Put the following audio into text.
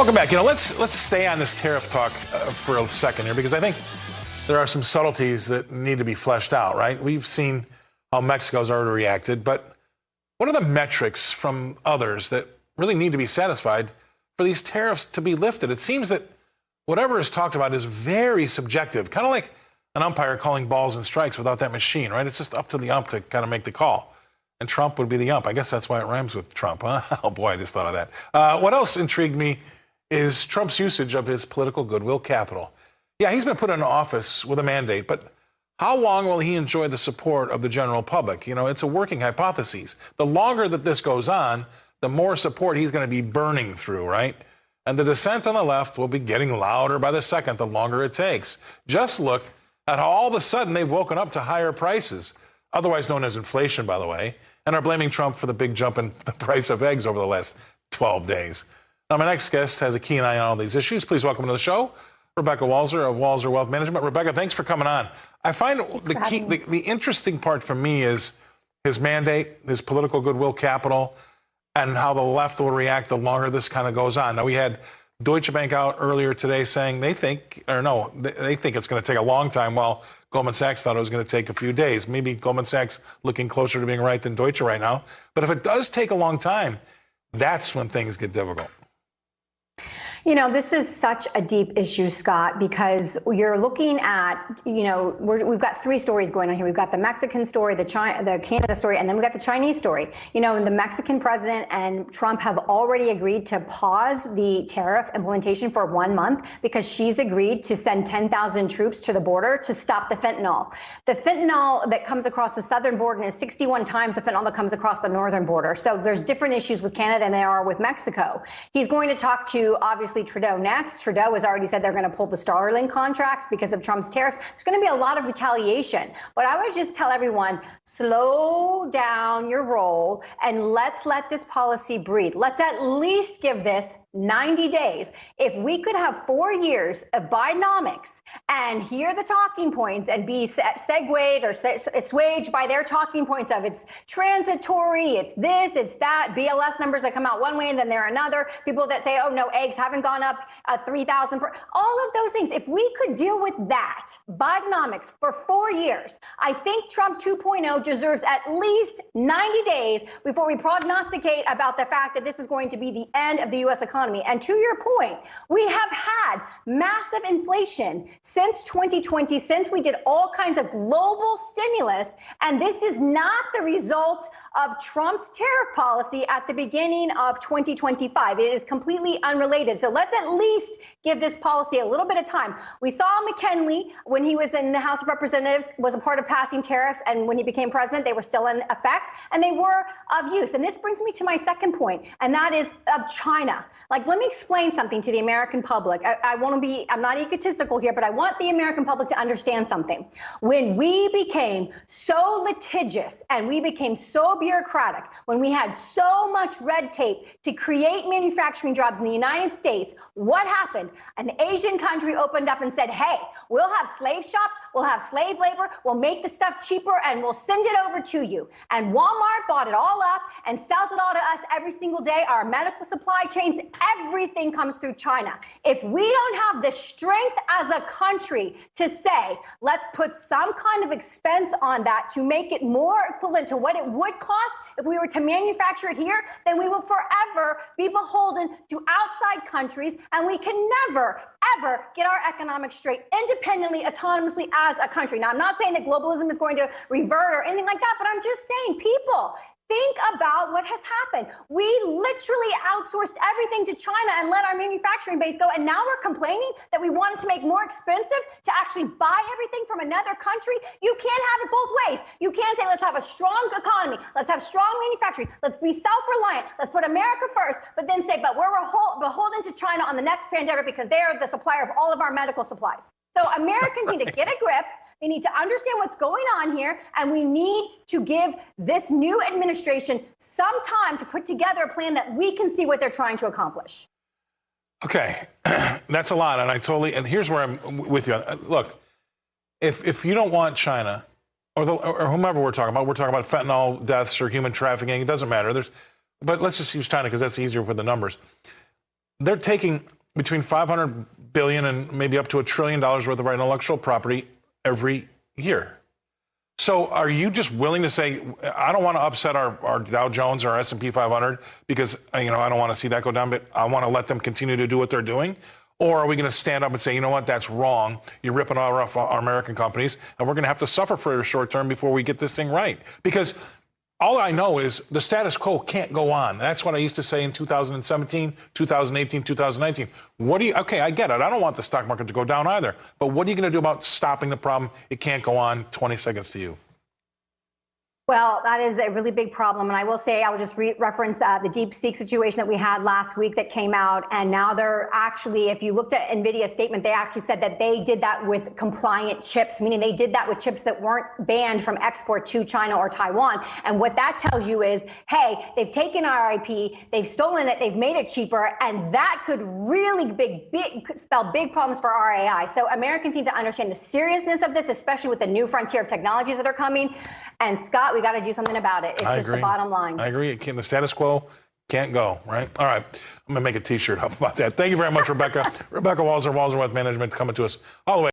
Welcome back. Let's stay on this tariff talk for a second here, because I think there are some subtleties that need to be fleshed out, right? We've seen how Mexico's already reacted, but what are the metrics from others that really need to be satisfied for these tariffs to be lifted? It seems that whatever is talked about is very subjective, kind of like an umpire calling balls and strikes without that machine, right? It's just up to the ump to kind of make the call. And Trump would be the ump. I guess that's why it rhymes with Trump, huh? Oh, boy, I just thought of that. What else intrigued me is Trump's usage of his political goodwill capital. Yeah, he's been put in office with a mandate, but how long will he enjoy the support of the general public? It's a working hypothesis. The longer that this goes on, the more support he's going to be burning through, right? And the dissent on the left will be getting louder by the second the longer it takes. Just look at how all of a sudden they've woken up to higher prices, otherwise known as inflation, by the way, and are blaming Trump for the big jump in the price of eggs over the last 12 days. Now, my next guest has a keen eye on all these issues. Please welcome to the show, Rebecca Walser of Walser Wealth Management. Rebecca, thanks for coming on. I find the interesting part for me is his mandate, his political goodwill capital, and how the left will react the longer this kind of goes on. Now, we had Deutsche Bank out earlier today saying they think it's going to take a long time, while Goldman Sachs thought it was going to take a few days. Maybe Goldman Sachs looking closer to being right than Deutsche right now. But if it does take a long time, that's when things get difficult. This is such a deep issue, Scott, because you're looking at, we've got three stories going on here. We've got the Mexican story, the Canada story, and then we've got the Chinese story. And the Mexican president and Trump have already agreed to pause the tariff implementation for 1 month because she's agreed to send 10,000 troops to the border to stop the fentanyl. The fentanyl that comes across the southern border is 61 times the fentanyl that comes across the northern border. So there's different issues with Canada than there are with Mexico. He's going to talk to, obviously, Trudeau next. Trudeau has already said they're going to pull the Starlink contracts because of Trump's tariffs. There's going to be a lot of retaliation. But I would just tell everyone, slow down your roll and let's let this policy breathe. Let's at least give this 90 days. If we could have 4 years of Bidenomics and hear the talking points and be segued or assuaged by their talking points of it's transitory, it's this, it's that, BLS numbers that come out one way and then they're another, people that say, oh no, eggs haven't gone up 3,000, all of those things. If we could deal with that, Bidenomics for 4 years, I think Trump 2.0 deserves at least 90 days before we prognosticate about the fact that this is going to be the end of the U.S. economy. And to your point, we have had massive inflation since 2020, since we did all kinds of global stimulus. And this is not the result of Trump's tariff policy at the beginning of 2025. It is completely unrelated. So let's at least give this policy a little bit of time. We saw McKinley, when he was in the House of Representatives, was a part of passing tariffs. And when he became president, they were still in effect and they were of use. And this brings me to my second point, and that is of China. Let me explain something to the American public. I'm not egotistical here, but I want the American public to understand something. When we became so litigious and we became so bureaucratic, when we had so much red tape to create manufacturing jobs in the United States, what happened? An Asian country opened up and said, hey, we'll have slave shops, we'll have slave labor, we'll make the stuff cheaper, and we'll send it over to you. And Walmart bought it all up and sells it all to us every single day. Our medical supply chains, everything comes through China. If we don't have the strength as a country to say, let's put some kind of expense on that to make it more equivalent to what it would cost if we were to manufacture it here, then we will forever be beholden to outside countries, and we can never, ever get our economics straight independently, autonomously as a country. Now, I'm not saying that globalism is going to revert or anything like that, but I'm just saying, people, think about what has happened. We literally outsourced everything to China and let our manufacturing base go. And now we're complaining that we wanted to make more expensive to actually buy everything from another country. You can't have it both ways. You can't say, let's have a strong economy. Let's have strong manufacturing. Let's be self-reliant. Let's put America first, but then say, but we're beholden to China on the next pandemic because they are the supplier of all of our medical supplies. So Americans need to get a grip. They need to understand what's going on here, and we need to give this new administration some time to put together a plan that we can see what they're trying to accomplish. Okay, that's a lot, and here's where I'm with you. Look, if you don't want China or whomever we're talking about fentanyl deaths or human trafficking, it doesn't matter. But let's just use China because that's easier with the numbers. they're taking between $500 billion and maybe up to $1 trillion worth of our intellectual property every year. So are you just willing to say, I don't want to upset our Dow Jones or our S&P 500 because, I don't want to see that go down, but I want to let them continue to do what they're doing? Or are we going to stand up and say, you know what, that's wrong. You're ripping off our American companies, and we're going to have to suffer for a short term before we get this thing right? Because all I know is the status quo can't go on. That's what I used to say in 2017, 2018, 2019. Okay, I get it. I don't want the stock market to go down either. But what are you going to do about stopping the problem? It can't go on. 20 seconds to you. Well, that is a really big problem. And I will say, I will just reference the DeepSeek situation that we had last week that came out. And now they're actually, if you looked at NVIDIA's statement, they actually said that they did that with compliant chips, meaning they did that with chips that weren't banned from export to China or Taiwan. And what that tells you is, hey, they've taken our IP, they've stolen it, they've made it cheaper, and that could really spell big problems for our AI. So Americans need to understand the seriousness of this, especially with the new frontier of technologies that are coming. And Scott, we got to do something about it. It's just the bottom line. I agree. The status quo can't go, right? All right. I'm going to make a T-shirt. How about that? Thank you very much, Rebecca. Rebecca Walser, Walser Wealth Management, coming to us all the way.